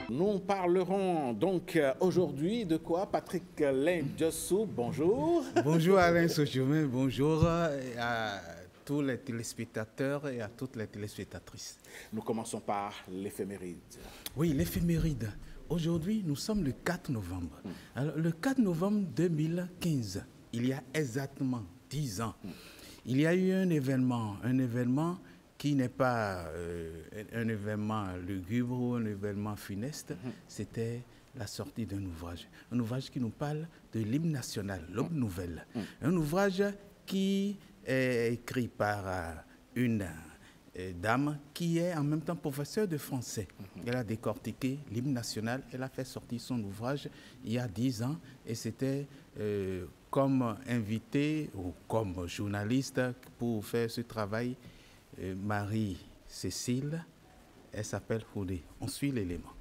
Nous parlerons donc aujourd'hui de quoi? Patrick Lin-Djossou, bonjour. Bonjour Alain Sojourmain, bonjour à tous les téléspectateurs et à toutes les téléspectatrices. Nous commençons par l'éphéméride. Oui, l'éphéméride. Aujourd'hui, nous sommes le 4 novembre. Alors, le 4 novembre 2015, il y a exactement 10 ans, il y a eu un événement qui n'est pas un événement lugubre ou un événement funeste, c'était la sortie d'un ouvrage qui nous parle de l'hymne national, l'Aube Nouvelle. Un ouvrage qui est écrit par une dame qui est en même temps professeure de français. Elle a décortiqué l'hymne national, elle a fait sortir son ouvrage il y a 10 ans et c'était comme invité ou comme journaliste pour faire ce travail, Marie-Cécile, elle s'appelle Houdé. On suit l'élément.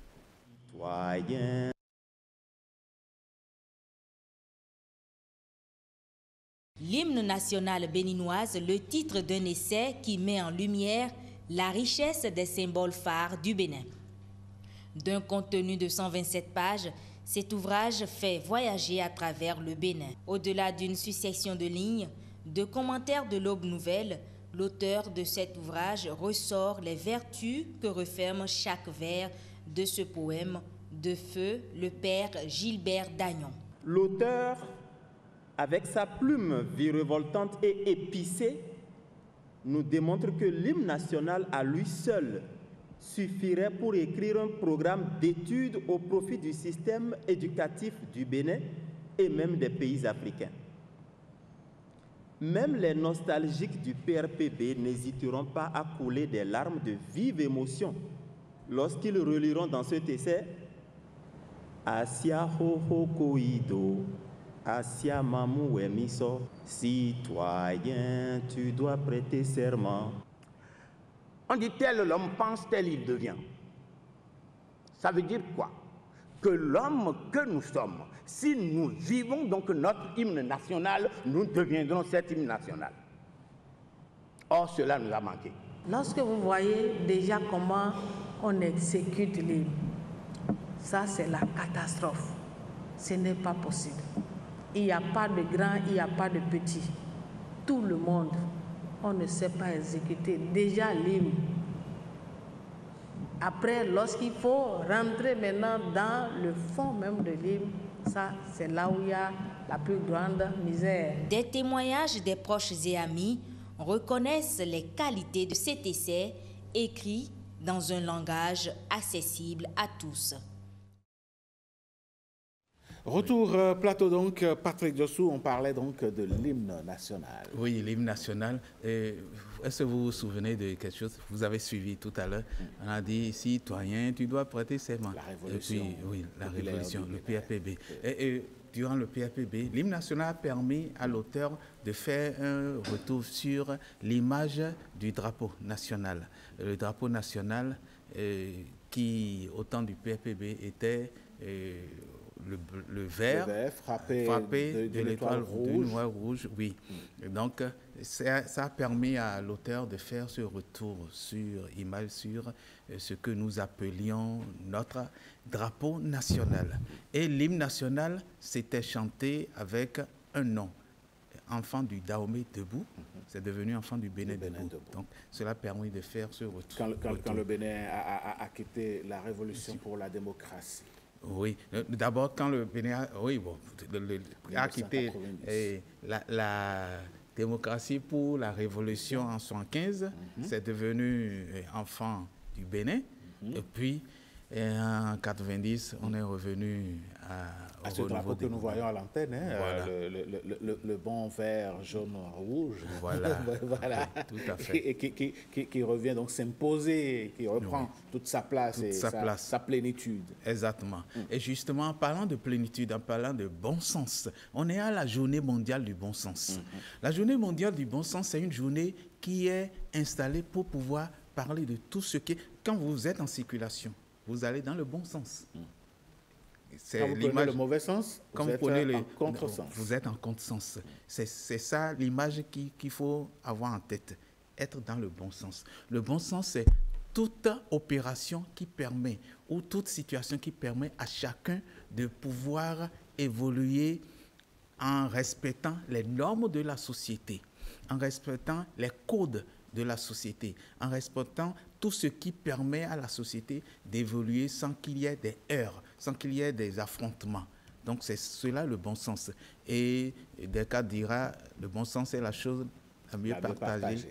L'hymne national béninoise, le titre d'un essai qui met en lumière la richesse des symboles phares du Bénin. D'un contenu de 127 pages, cet ouvrage fait voyager à travers le Bénin. Au-delà d'une succession de lignes, de commentaires de l'Aube Nouvelle, l'auteur de cet ouvrage ressort les vertus que referme chaque vers de ce poème de feu le père Gilbert Dagnon. L'auteur, avec sa plume virevoltante et épicée, nous démontre que l'hymne national à lui seul suffirait pour écrire un programme d'études au profit du système éducatif du Bénin et même des pays africains. Même les nostalgiques du PRPB n'hésiteront pas à couler des larmes de vive émotion lorsqu'ils reliront dans cet essai « Asia ho ho koido, Asia mamou emiso, citoyen, tu dois prêter serment. » On dit tel l'homme pense, tel il devient. Ça veut dire quoi? Que l'homme que nous sommes, si nous vivons donc notre hymne national, nous deviendrons cet hymne national. Or, cela nous a manqué. Lorsque vous voyez déjà comment on exécute l'hymne, ça c'est la catastrophe. Ce n'est pas possible. Il n'y a pas de grand, il n'y a pas de petit. Tout le monde, on ne sait pas exécuter déjà l'hymne. Après, lorsqu'il faut rentrer maintenant dans le fond même de l'hymne, ça, c'est là où il y a la plus grande misère. Des témoignages des proches et amis reconnaissent les qualités de cet essai écrit dans un langage accessible à tous. Retour plateau donc, Patrick Djossou, on parlait donc de l'hymne national. Oui, l'hymne national. Est-ce que vous vous souvenez de quelque chose? Vous avez suivi tout à l'heure. On a dit, citoyen, tu dois prêter serment. La révolution. Et puis, oui, la révolution, le PAPB. Et durant le PAPB, l'hymne national a permis à l'auteur de faire un retour sur l'image du drapeau national. Le drapeau national qui, au temps du PAPB, était le vert frappé de l'étoile rouge. Noir rouge, oui. Donc, ça a permis à l'auteur de faire ce retour sur image, sur ce que nous appelions notre drapeau national. Et l'hymne national, c'était chanté avec un nom. Enfant du Dahomey debout, c'est devenu enfant du Bénin debout. Donc, cela a permis de faire ce retour. Quand le Bénin a quitté la révolution pour la démocratie. Oui, d'abord quand le Bénin a quitté la démocratie pour la révolution en 1975, c'est devenu enfant du Bénin. Et puis en 90, on est revenu à ce drapeau que nous voyons à l'antenne, hein, voilà. le bon vert, jaune, rouge. Voilà, voilà. Tout à fait. Et qui revient donc s'imposer, qui reprend toute sa place et sa plénitude. Exactement. Et justement, en parlant de plénitude, en parlant de bon sens, on est à la journée mondiale du bon sens. La journée mondiale du bon sens, c'est une journée qui est installée pour pouvoir parler de tout ce qui est... Quand vous êtes en circulation, vous allez dans le bon sens. Quand vous prenez le mauvais sens, vous êtes en contresens. Vous êtes en contresens. C'est ça l'image qu'il faut avoir en tête. être dans le bon sens. Le bon sens, c'est toute opération qui permet ou toute situation qui permet à chacun de pouvoir évoluer en respectant les normes de la société, en respectant les codes de la société, en respectant tout ce qui permet à la société d'évoluer sans qu'il y ait des heurts, sans qu'il y ait des affrontements. Donc c'est cela le bon sens. Et Descartes dira, le bon sens est la chose la mieux partagée.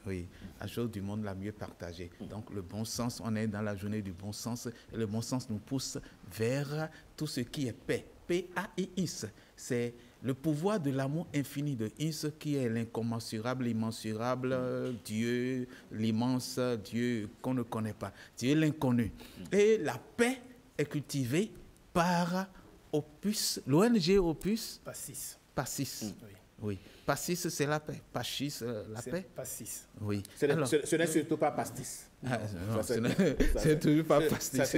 Oui, la chose du monde la mieux partagée. Donc le bon sens, on est dans la journée du bon sens, et le bon sens nous pousse vers tout ce qui est paix. P-A-I-S, c'est le pouvoir de l'amour infini de Is qui est l'incommensurable, l'immensurable Dieu, l'immense Dieu qu'on ne connaît pas. Dieu l'inconnu. Et la paix est cultivée par Opus, l'ONG Opus Passis. Passis. Oui. Oui. Passis, c'est la paix. Pachis, la paix. Passis. Oui. Ce n'est surtout pas pastis. C'est toujours pas pastis.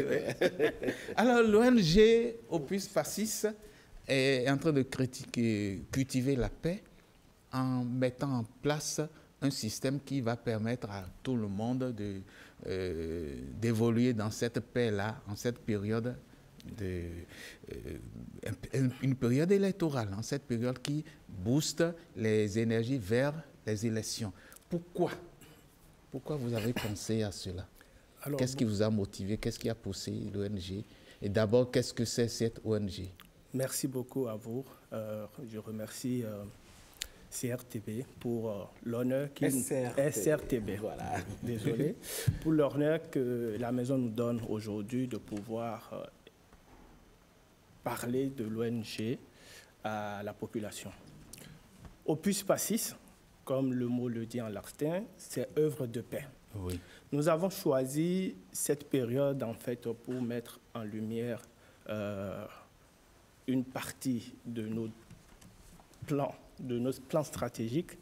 Alors, l'ONG Opus Passis est en train de cultiver la paix en mettant en place un système qui va permettre à tout le monde d'évoluer dans cette paix-là, en cette période une période électorale, en cette période qui booste les énergies vers les élections. Pourquoi vous avez pensé à cela? Qu'est-ce qui vous a motivé? Qu'est-ce qui a poussé l'ONG? Et d'abord, qu'est-ce que c'est cette ONG? Merci beaucoup à vous. Je remercie CRTB pour l'honneur SRTB. Voilà. Désolé. Pour l'honneur que la maison nous donne aujourd'hui de pouvoir parler de l'ONG à la population. Opus Passis, comme le mot le dit en latin, c'est œuvre de paix. Oui. Nous avons choisi cette période en fait pour mettre en lumière une partie de nos plans stratégiques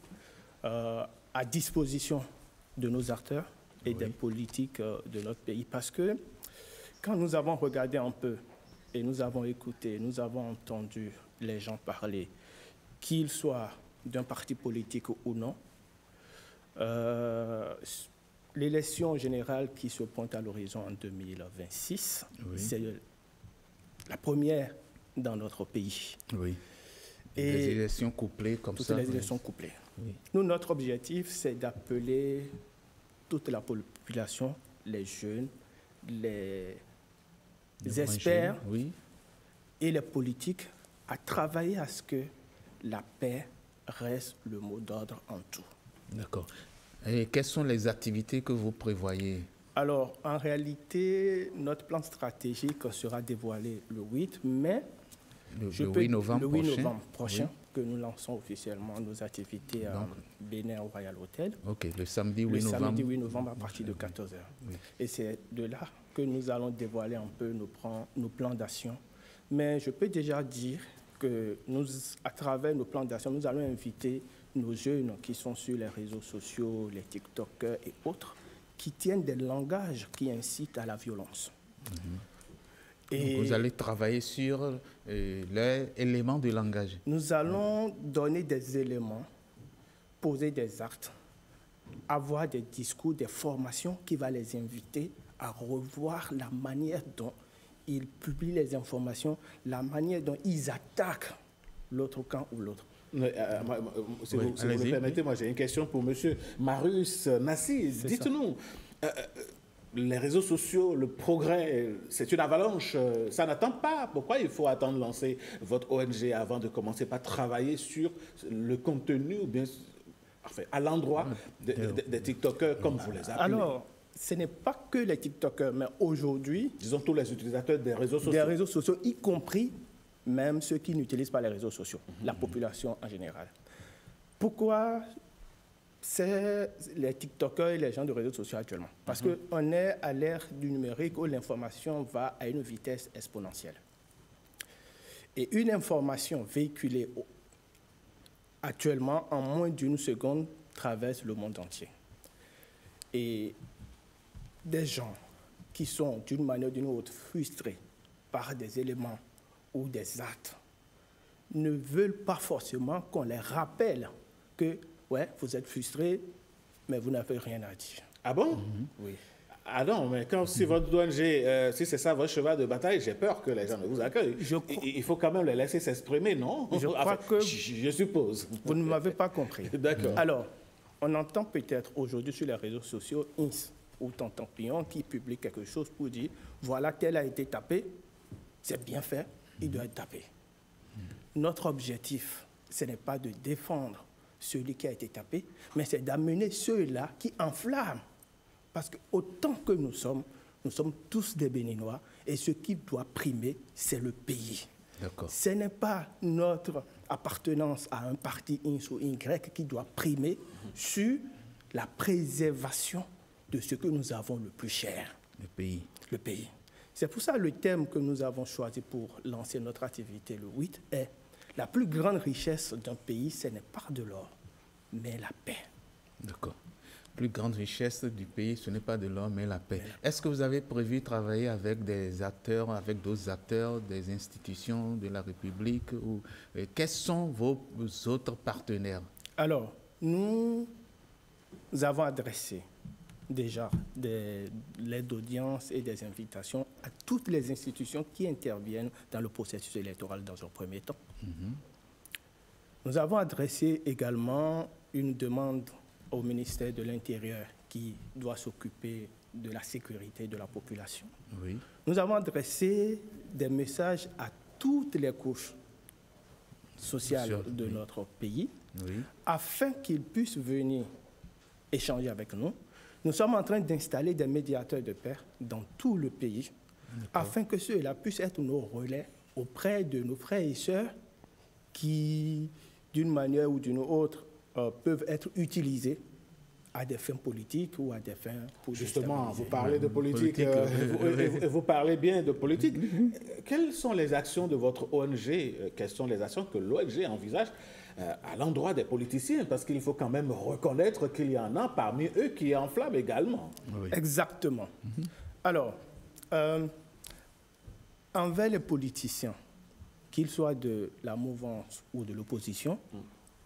à disposition de nos acteurs et des politiques de notre pays. Parce que quand nous avons regardé un peu et nous avons écouté, nous avons entendu les gens parler, qu'ils soient d'un parti politique ou non, l'élection générale qui se pointe à l'horizon en 2026, c'est la première dans notre pays. Oui. Et des élections couplées comme ça. Toutes les élections couplées. Oui. Nous, notre objectif, c'est d'appeler toute la population, les jeunes, les experts et les politiques à travailler à ce que la paix reste le mot d'ordre en tout. D'accord. Et quelles sont les activités que vous prévoyez? Alors, en réalité, notre plan stratégique sera dévoilé le 8 mai. Le 8 novembre prochain que nous lançons officiellement nos activités à Bénin au Royal Hotel. Ok, le samedi 8 novembre. Le samedi 8 novembre à partir de 14h. Oui. Et c'est de là que nous allons dévoiler un peu nos plans d'action. Mais je peux déjà dire que à travers nos plans d'action, nous allons inviter nos jeunes qui sont sur les réseaux sociaux, les TikTokers et autres, qui tiennent des langages qui incitent à la violence. Et vous allez travailler sur les éléments de langage. Nous allons donner des éléments, poser des actes, avoir des discours, des formations qui vont les inviter à revoir la manière dont ils publient les informations, la manière dont ils attaquent l'autre camp ou l'autre. Si vous me permettez, moi j'ai une question pour M. Marius Nassis. Dites-nous, les réseaux sociaux, le progrès, c'est une avalanche, ça n'attend pas. Pourquoi il faut attendre de lancer votre ONG avant de commencer par travailler sur le contenu ou bien à l'endroit des TikTokers comme vous les appelez? Alors, ce n'est pas que les TikTokers, mais aujourd'hui... Disons tous les utilisateurs des réseaux sociaux. Des réseaux sociaux, y compris même ceux qui n'utilisent pas les réseaux sociaux, la population en général. Pourquoi c'est les TikTokers et les gens de réseaux sociaux actuellement? Parce qu'on est à l'ère du numérique où l'information va à une vitesse exponentielle. Et une information véhiculée actuellement en moins d'une seconde traverse le monde entier. Et des gens qui sont d'une manière ou d'une autre frustrés par des éléments ou des actes ne veulent pas forcément qu'on les rappelle que, ouais, vous êtes frustrés, mais vous n'avez rien à dire. Ah bon? Oui. Ah non, mais quand si votre ONG, si c'est ça votre cheval de bataille, j'ai peur que les gens ne vous accueillent. Il faut quand même les laisser s'exprimer, non? Je crois que... Je suppose. Vous ne m'avez pas compris. D'accord. Alors, on entend peut-être aujourd'hui sur les réseaux sociaux INS ou Tonton Pion qui publie quelque chose pour dire voilà, tel a été tapé, c'est bien fait, il doit être tapé. Notre objectif, ce n'est pas de défendre celui qui a été tapé, mais c'est d'amener ceux-là qui enflamment. Parce que autant que nous sommes tous des Béninois et ce qui doit primer, c'est le pays. Ce n'est pas notre appartenance à un parti X ou Y qui doit primer sur la préservation de ce que nous avons le plus cher. Le pays. Le pays. C'est pour ça le thème que nous avons choisi pour lancer notre activité le 8 est la plus grande richesse d'un pays, ce n'est pas de l'or, mais la paix. D'accord. Plus grande richesse du pays, ce n'est pas de l'or, mais la paix. Est-ce que vous avez prévu travailler avec des acteurs, avec d'autres acteurs, des institutions de la République ou quels sont vos autres partenaires? Alors, nous avons adressé déjà des lettres d'audience et des invitations à toutes les institutions qui interviennent dans le processus électoral dans un premier temps. Nous avons adressé également une demande au ministère de l'Intérieur qui doit s'occuper de la sécurité de la population. Oui. Nous avons adressé des messages à toutes les couches sociales de notre pays afin qu'ils puissent venir échanger avec nous. Nous sommes en train d'installer des médiateurs de paix dans tout le pays afin que ceux-là puissent être nos relais auprès de nos frères et sœurs qui, d'une manière ou d'une autre, peuvent être utilisés à des fins politiques ou à des fins pour justement, vous parlez de politique, et vous parlez bien de politique. Quelles sont les actions de votre ONG, quelles sont les actions que l'ONG envisage à l'endroit des politiciens? Parce qu'il faut quand même reconnaître qu'il y en a parmi eux qui enflamment également. Oui. Exactement. Alors, envers les politiciens, qu'ils soient de la mouvance ou de l'opposition,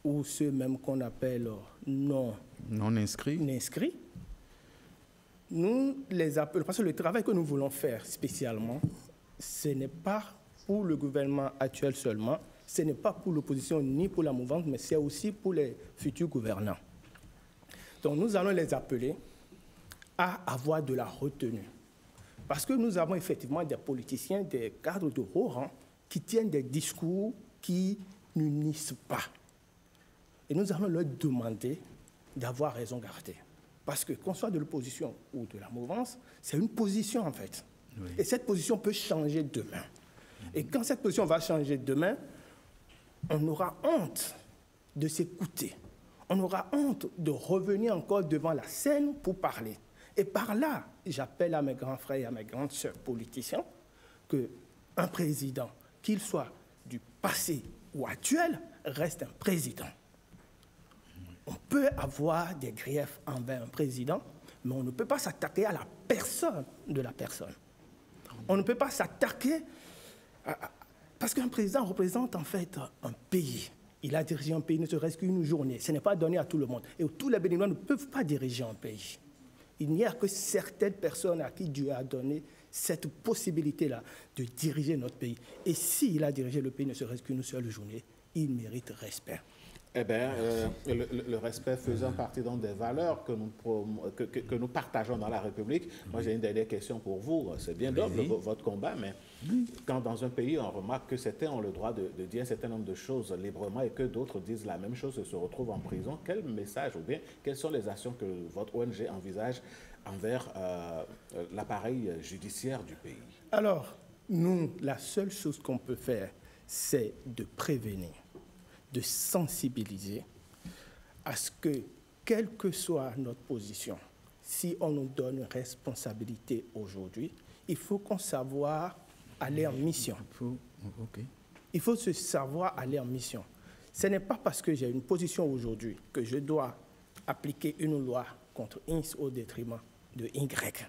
ou ceux même qu'on appelle non inscrits, nous les appelons, parce que le travail que nous voulons faire spécialement, ce n'est pas pour le gouvernement actuel seulement, ce n'est pas pour l'opposition ni pour la mouvance, mais c'est aussi pour les futurs gouvernants. Donc nous allons les appeler à avoir de la retenue. Parce que nous avons effectivement des politiciens, des cadres de haut rang, qui tiennent des discours qui n'unissent pas. Et nous allons leur demander d'avoir raison gardée. Parce que qu'on soit de l'opposition ou de la mouvance, c'est une position en fait. Oui. Et cette position peut changer demain. Et quand cette position va changer demain, on aura honte de s'écouter. On aura honte de revenir encore devant la scène pour parler. Et par là, j'appelle à mes grands frères et à mes grandes sœurs politiciens qu'un président, qu'il soit du passé ou actuel, reste un président. On peut avoir des griefs envers un président, mais on ne peut pas s'attaquer à la personne de la personne. On ne peut pas s'attaquer parce qu'un président représente en fait un pays. Il a dirigé un pays ne serait-ce qu'une journée. Ce n'est pas donné à tout le monde. Et tous les Béninois ne peuvent pas diriger un pays. Il n'y a que certaines personnes à qui Dieu a donné cette possibilité-là de diriger notre pays. Et s'il a dirigé le pays ne serait-ce qu'une seule journée, il mérite respect. Eh bien, le respect faisant partie donc des valeurs que nous partageons dans la République. Moi, j'ai une dernière question pour vous. C'est bien noble votre combat, mais quand dans un pays, on remarque que certains ont le droit de dire un certain nombre de choses librement et que d'autres disent la même chose et se retrouvent en prison, quel message ou bien quelles sont les actions que votre ONG envisage envers l'appareil judiciaire du pays? Alors, nous, la seule chose qu'on peut faire, c'est de prévenir, de sensibiliser à ce que, quelle que soit notre position, si on nous donne une responsabilité aujourd'hui, il faut qu'on savoir aller en mission. Il faut se savoir aller en mission. Ce n'est pas parce que j'ai une position aujourd'hui que je dois appliquer une loi contre X au détriment de Y.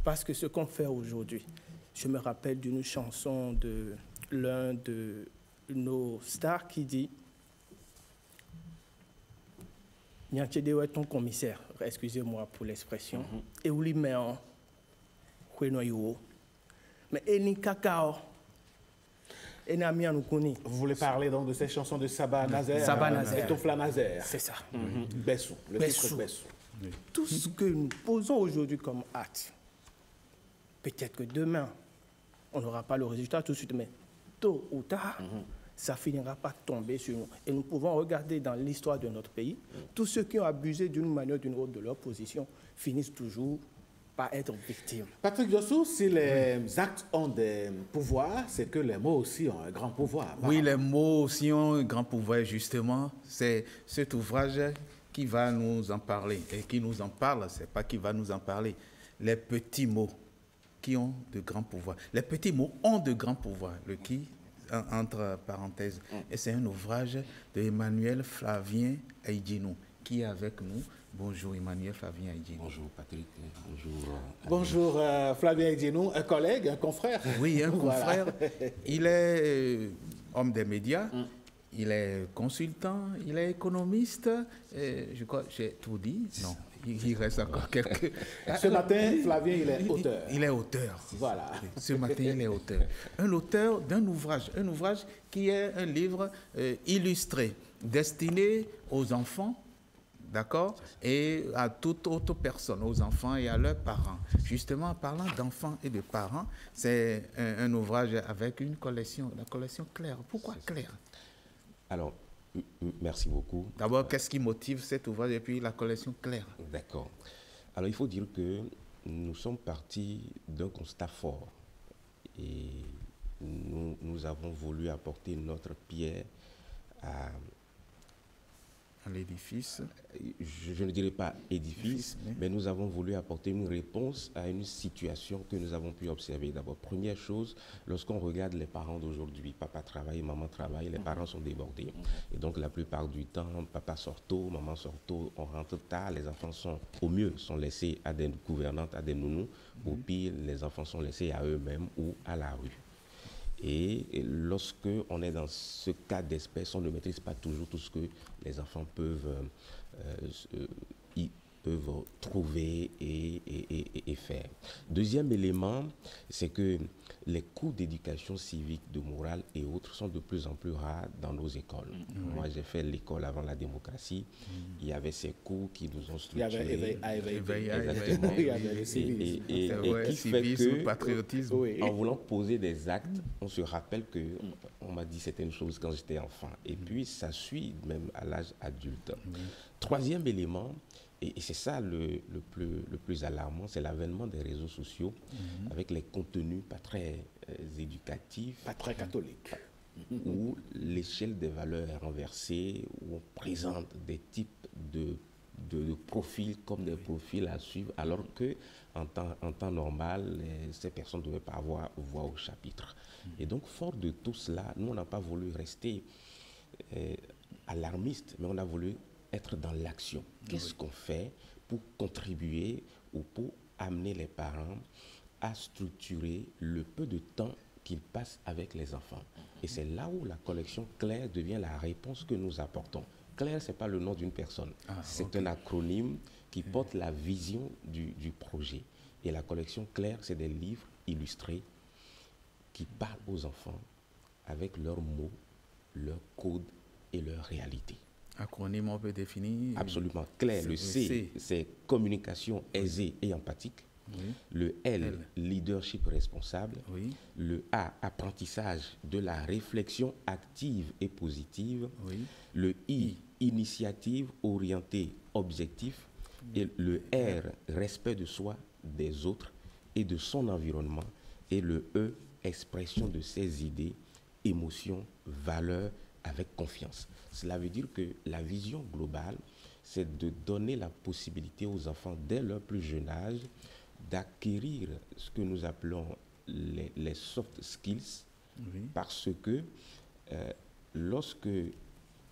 Parce que ce qu'on fait aujourd'hui, je me rappelle d'une chanson de l'un de nos stars qui dit Nianchede est ton commissaire, excusez-moi pour l'expression, et où lui met en Huenoyo. Mais Eni Kakao, Eni Amianou Kuni. Vous voulez parler donc de ces chansons de Saba Nazer, Saba Nazer. et Tofla Nazer. C'est ça. Bessou, le titre Bessou. Tout ce que nous posons aujourd'hui comme acte, peut-être que demain, on n'aura pas le résultat tout de suite, mais tôt ou tard, ça finira par tomber sur nous. Et nous pouvons regarder dans l'histoire de notre pays, tous ceux qui ont abusé d'une manière ou d'une autre de leur position finissent toujours par être victimes. Patrick Diossou, si les actes ont des pouvoirs, c'est que les mots aussi ont un grand pouvoir. Oui, les mots aussi ont un grand pouvoir, justement. C'est cet ouvrage qui va nous en parler. Et qui nous en parle, ce n'est pas qui va nous en parler. Les petits mots qui ont de grands pouvoirs. Les petits mots ont de grands pouvoirs. Le qui, entre parenthèses. Et c'est un ouvrage de Emmanuel Flavien Aïdjinou qui est avec nous. Bonjour Emmanuel Flavien Aïdjinou. Bonjour Patrick. Bonjour. Bonjour Flavien Aïdjinou, un collègue, un confrère. Oui, un confrère. Voilà. Il est homme des médias. Il est consultant, il est économiste. Je crois que j'ai tout dit. Non, il reste encore quelques... Ce matin, Flavien, il est auteur. Il est auteur. Voilà. Ce matin, il est auteur. Un auteur d'un ouvrage. Un ouvrage qui est un livre illustré, destiné aux enfants, d'accord, et à toute autre personne, aux enfants et à leurs parents. Justement, en parlant d'enfants et de parents, c'est un ouvrage avec une collection, la collection Claire. Pourquoi Claire? Alors, merci beaucoup. D'abord, qu'est-ce qui motive cet ouvrage et puis la collection Claire? D'accord. Alors, il faut dire que nous sommes partis d'un constat fort et nous avons voulu apporter notre pierre à l'édifice. Je ne dirais pas édifice, mais nous avons voulu apporter une réponse à une situation que nous avons pu observer. D'abord, première chose, lorsqu'on regarde les parents d'aujourd'hui, papa travaille, maman travaille, les parents sont débordés. Et donc, la plupart du temps, papa sort tôt, maman sort tôt, on rentre tard, les enfants sont, au mieux, sont laissés à des gouvernantes, à des nounous. Au pire, les enfants sont laissés à eux-mêmes ou à la rue. Et lorsque on est dans ce cas d'espèce, on ne maîtrise pas toujours tout ce que les enfants peuvent trouver et faire. Deuxième élément, c'est que les cours d'éducation civique, de morale et autres sont de plus en plus rares dans nos écoles. Moi, j'ai fait l'école avant la démocratie. Il y avait ces cours qui nous ont structurés. Il y avait exactement. Il y avait le civisme. Et qui fait que, patriotisme. En voulant poser des actes, on se rappelle que on m'a dit certaines choses quand j'étais enfant. Et puis, ça suit même à l'âge adulte. Troisième élément, et c'est ça le plus alarmant, c'est l'avènement des réseaux sociaux avec les contenus pas très éducatifs. Pas très catholiques. Où l'échelle des valeurs est renversée, où on présente des types de profils comme des profils à suivre, alors qu'en temps normal, ces personnes ne devaient pas avoir voix au chapitre. Et donc, fort de tout cela, nous, on n'a pas voulu rester alarmistes, mais on a voulu être dans l'action. Qu'est-ce qu'on fait pour contribuer ou pour amener les parents à structurer le peu de temps qu'ils passent avec les enfants? Et c'est là où la collection Claire devient la réponse que nous apportons. Claire, ce n'est pas le nom d'une personne. C'est un acronyme qui porte la vision du projet. Et la collection Claire, c'est des livres illustrés qui parlent aux enfants avec leurs mots, leurs codes et leurs réalités. Acronyme, on peut définir? Absolument. Claire, le C, c'est communication aisée et empathique. Oui. Le L, leadership responsable. Oui. Le A, apprentissage de la réflexion active et positive. Oui. Le I, initiative orientée objectif. Et le R, respect de soi, des autres et de son environnement. Et le E, expression de ses idées, émotions, valeurs avec confiance. Cela veut dire que la vision globale, c'est de donner la possibilité aux enfants, dès leur plus jeune âge, d'acquérir ce que nous appelons les soft skills, parce que lorsque,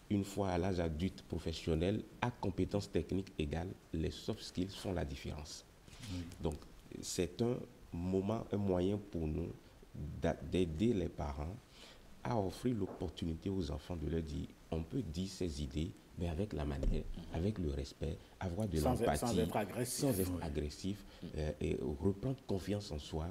une fois à l'âge adulte professionnel, à compétences techniques égales, les soft skills font la différence. Donc, c'est un moyen pour nous d'aider les parents à offrir l'opportunité aux enfants de leur dire, on peut dire ses idées mais avec la manière, avec le respect, avoir de l'empathie, sans être agressif, et reprendre confiance en soi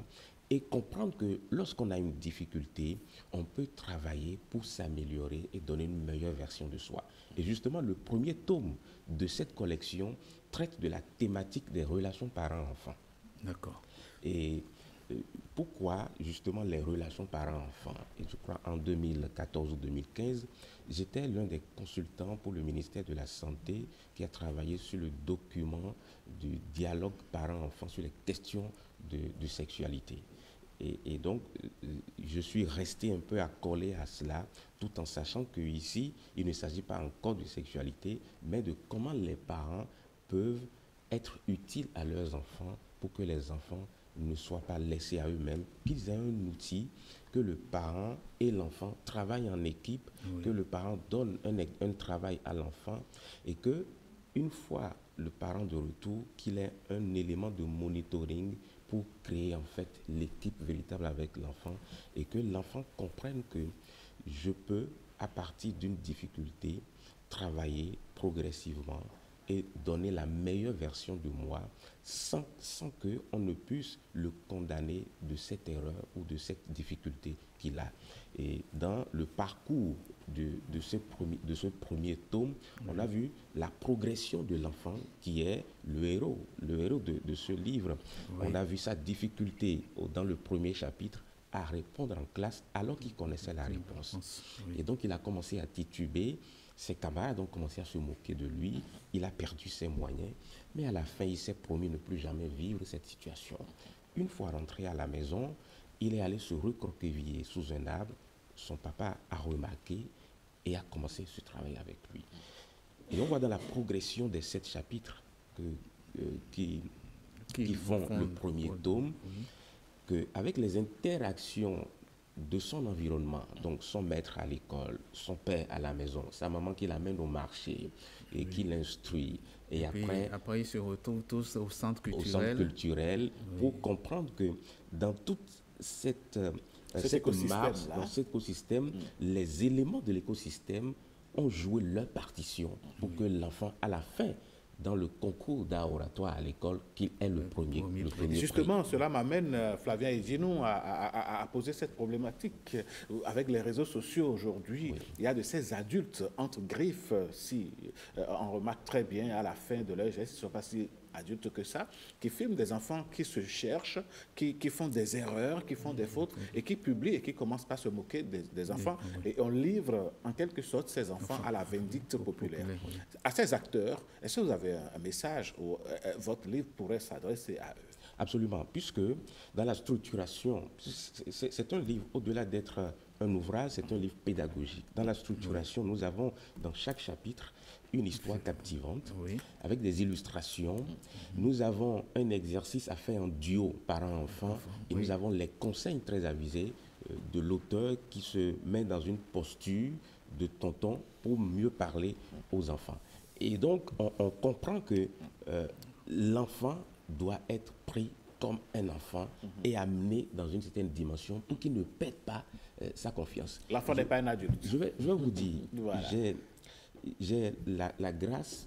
et comprendre que lorsqu'on a une difficulté, on peut travailler pour s'améliorer et donner une meilleure version de soi. Et justement, le premier tome de cette collection traite de la thématique des relations parents-enfants. D'accord. Et pourquoi justement les relations parents-enfants? Et je crois en 2014 ou 2015, j'étais l'un des consultants pour le ministère de la Santé qui a travaillé sur le document du dialogue parents-enfants sur les questions de sexualité. Et donc, je suis resté un peu accolé à cela, tout en sachant qu'ici, il ne s'agit pas encore de sexualité, mais de comment les parents peuvent être utiles à leurs enfants pour que les enfants ne soient pas laissés à eux-mêmes, qu'ils aient un outil, que le parent et l'enfant travaillent en équipe, que le parent donne un travail à l'enfant et que, une fois le parent de retour, qu'il ait un élément de monitoring pour créer en fait l'équipe véritable avec l'enfant et que l'enfant comprenne que je peux, à partir d'une difficulté, travailler progressivement et donner la meilleure version de moi sans qu'on ne puisse le condamner de cette erreur ou de cette difficulté qu'il a. Et dans le parcours de ce premier tome, on a vu la progression de l'enfant qui est le héros de ce livre. Oui. On a vu sa difficulté dans le premier chapitre à répondre en classe alors qu'il connaissait la réponse. Oui. Et donc il a commencé à tituber. Ses camarades ont commencé à se moquer de lui, il a perdu ses moyens, mais à la fin, il s'est promis ne plus jamais vivre cette situation. Une fois rentré à la maison, il est allé se recroqueviller sous un arbre, son papa a remarqué et a commencé ce travail avec lui. Et on voit dans la progression des 7 chapitres qui font le premier tome, qu'avec les interactions de son environnement, donc son maître à l'école, son père à la maison, sa maman qui l'amène au marché et qui l'instruit. Et après, ils se retrouvent tous au centre culturel. Au centre culturel, pour comprendre que dans toute cette marche, dans cet écosystème, les éléments de l'écosystème ont joué leur partition pour que l'enfant, à la fin, dans le concours d'art oratoire à l'école, qu'il est le premier Justement, prix. Cela m'amène, Flavien Idjinou, à poser cette problématique. Avec les réseaux sociaux aujourd'hui, il y a de ces adultes entre griffes, si on remarque très bien à la fin de leur geste, ils ne sont pas si adultes que ça, qui filment des enfants qui se cherchent, qui font des erreurs, qui font des fautes, et qui publient et qui commencent par se moquer des enfants. Et on livre en quelque sorte ces enfants à la vindicte populaire. À ces acteurs, est-ce que vous avez un message où votre livre pourrait s'adresser à eux? Absolument, puisque dans la structuration, c'est un livre, au-delà d'être un ouvrage, c'est un livre pédagogique. Dans la structuration, nous avons dans chaque chapitre une histoire captivante, avec des illustrations. Nous avons un exercice à faire en duo parent-enfant, et nous avons les conseils très avisés de l'auteur qui se met dans une posture de tonton pour mieux parler aux enfants. Et donc, on comprend que l'enfant doit être pris comme un enfant et amené dans une certaine dimension pour qu'il ne perde pas sa confiance. L'enfant n'est pas un adulte. Je vais vous dire, j'ai la grâce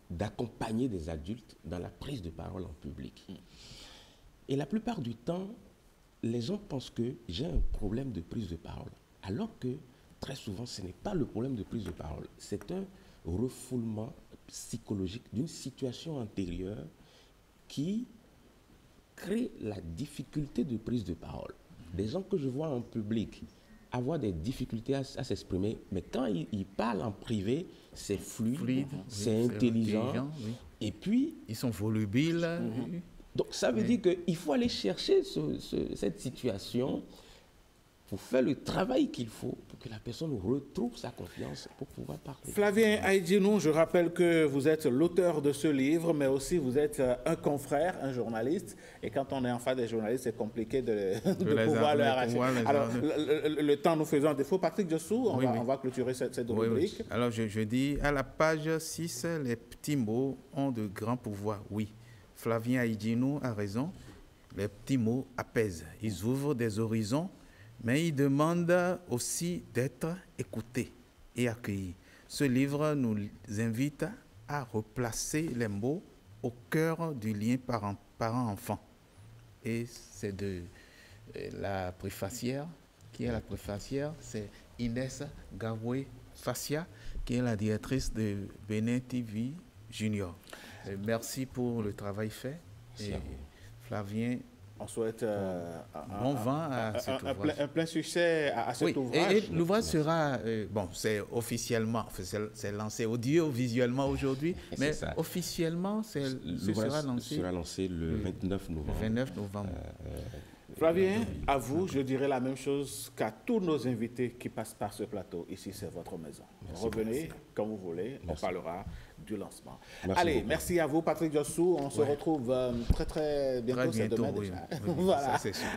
d'accompagner des adultes dans la prise de parole en public. Et la plupart du temps, les gens pensent que j'ai un problème de prise de parole, alors que très souvent, ce n'est pas le problème de prise de parole. C'est un refoulement psychologique d'une situation antérieure qui crée la difficulté de prise de parole. Des gens que je vois en public avoir des difficultés à s'exprimer, mais quand ils parlent en privé, c'est fluide, c'est intelligent, et puis... Ils sont volubiles. Donc ça veut dire qu'il faut aller chercher cette situation pour faire le travail qu'il faut pour que la personne retrouve sa confiance pour pouvoir parler. Flavien Idjinou, je rappelle que vous êtes l'auteur de ce livre, mais aussi vous êtes un confrère, un journaliste. Et quand on est en face des journalistes, c'est compliqué de pouvoir le arracher. Alors, le temps nous faisant défaut. Patrick Diossou, on va clôturer cette rubrique. Oui. Alors, je dis à la page 6, les petits mots ont de grands pouvoirs. Oui, Flavien Idjinou a raison. Les petits mots apaisent. Ils ouvrent des horizons, mais il demande aussi d'être écouté et accueilli. Ce livre nous invite à replacer les mots au cœur du lien parent-enfant. Et c'est de la préfacière. Qui est la préfacière? C'est Inès Gavoué Fassia, qui est la directrice de Bénin TV Junior. Merci pour le travail fait. Et Flavien, on souhaite bon vent à cet ouvrage. Un plein succès à cet ouvrage. Et l'ouvrage sera, bon, c'est officiellement, c'est lancé audiovisuellement aujourd'hui, mais officiellement, sera lancé le 29 novembre. 29 novembre. Flavien, à vous, je dirais la même chose qu'à tous nos invités qui passent par ce plateau. Ici, c'est votre maison. Revenez quand vous voulez, on parlera du lancement. Allez, beaucoup. Merci à vous, Patrick Diossou. On se retrouve très bientôt. Très bientôt, demain oui. déjà. Voilà. Ça, c'est sûr.